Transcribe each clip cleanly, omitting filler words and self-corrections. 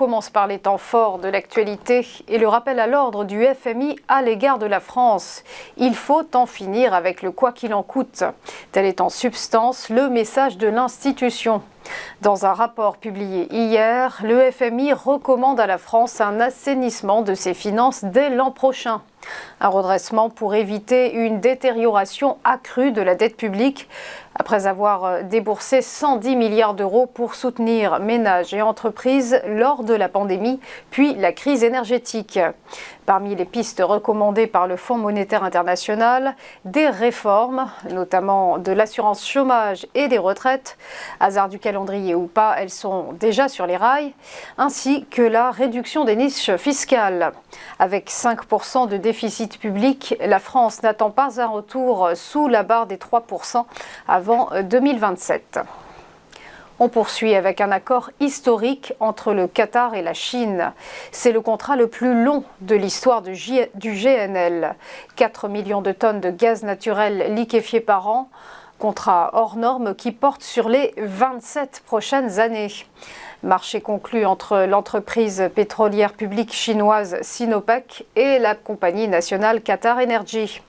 commence par les temps forts de l'actualité et le rappel à l'ordre du FMI à l'égard de la France. Il faut en finir avec le quoi qu'il en coûte. Tel est en substance le message de l'institution. Dans un rapport publié hier, le FMI recommande à la France un assainissement de ses finances dès l'an prochain. Un redressement pour éviter une détérioration accrue de la dette publique. Après avoir déboursé 110 milliards d'euros pour soutenir ménages et entreprises lors de la pandémie, puis la crise énergétique. Parmi les pistes recommandées par le Fonds monétaire international, des réformes, notamment de l'assurance chômage et des retraites, hasard du calendrier ou pas, elles sont déjà sur les rails, ainsi que la réduction des niches fiscales. Avec 5% de déficit public, la France n'attend pas un retour sous la barre des 3% avant 2027. On poursuit avec un accord historique entre le Qatar et la Chine. C'est le contrat le plus long de l'histoire du GNL. 4 millions de tonnes de gaz naturel liquéfié par an. Contrat hors norme qui porte sur les 27 prochaines années. Marché conclu entre l'entreprise pétrolière publique chinoise Sinopec et la compagnie nationale Qatar Energy.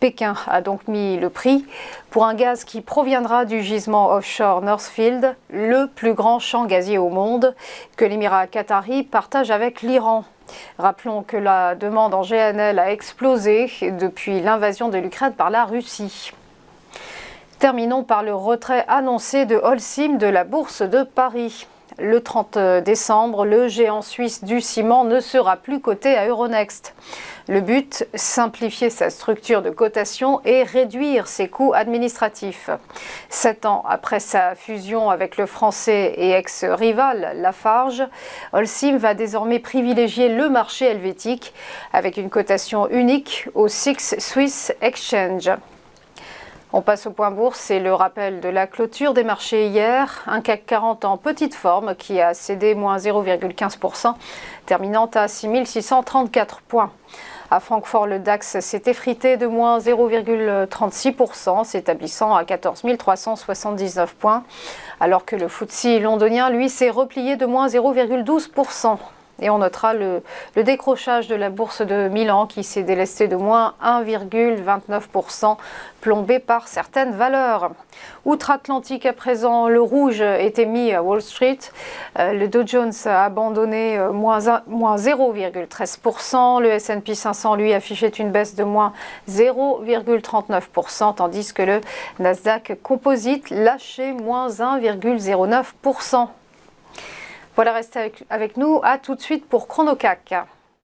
Pékin a donc mis le prix pour un gaz qui proviendra du gisement offshore Northfield, le plus grand champ gazier au monde, que l'émirat qatari partage avec l'Iran. Rappelons que la demande en GNL a explosé depuis l'invasion de l'Ukraine par la Russie. Terminons par le retrait annoncé de Holcim de la bourse de Paris. Le 30 décembre, le géant suisse du ciment ne sera plus coté à Euronext. Le but, simplifier sa structure de cotation et réduire ses coûts administratifs. 7 ans après sa fusion avec le français et ex-rival Lafarge, Holcim va désormais privilégier le marché helvétique avec une cotation unique au SIX Swiss Exchange. On passe au point bourse et le rappel de la clôture des marchés hier. Un CAC 40 en petite forme qui a cédé moins 0,15%, terminant à 6634 points. À Francfort, le DAX s'est effrité de moins 0,36%, s'établissant à 14 379 points, alors que le FTSE londonien, lui, s'est replié de moins 0,12%. Et on notera le décrochage de la bourse de Milan qui s'est délestée de moins 1,29%, plombé par certaines valeurs. Outre-Atlantique à présent, le rouge était mis à Wall Street. Le Dow Jones a abandonné moins 0,13%. Le S&P 500, lui, affichait une baisse de moins 0,39%, tandis que le Nasdaq Composite lâchait moins 1,09%. Voilà, restez avec nous. À tout de suite pour ChronoCAC.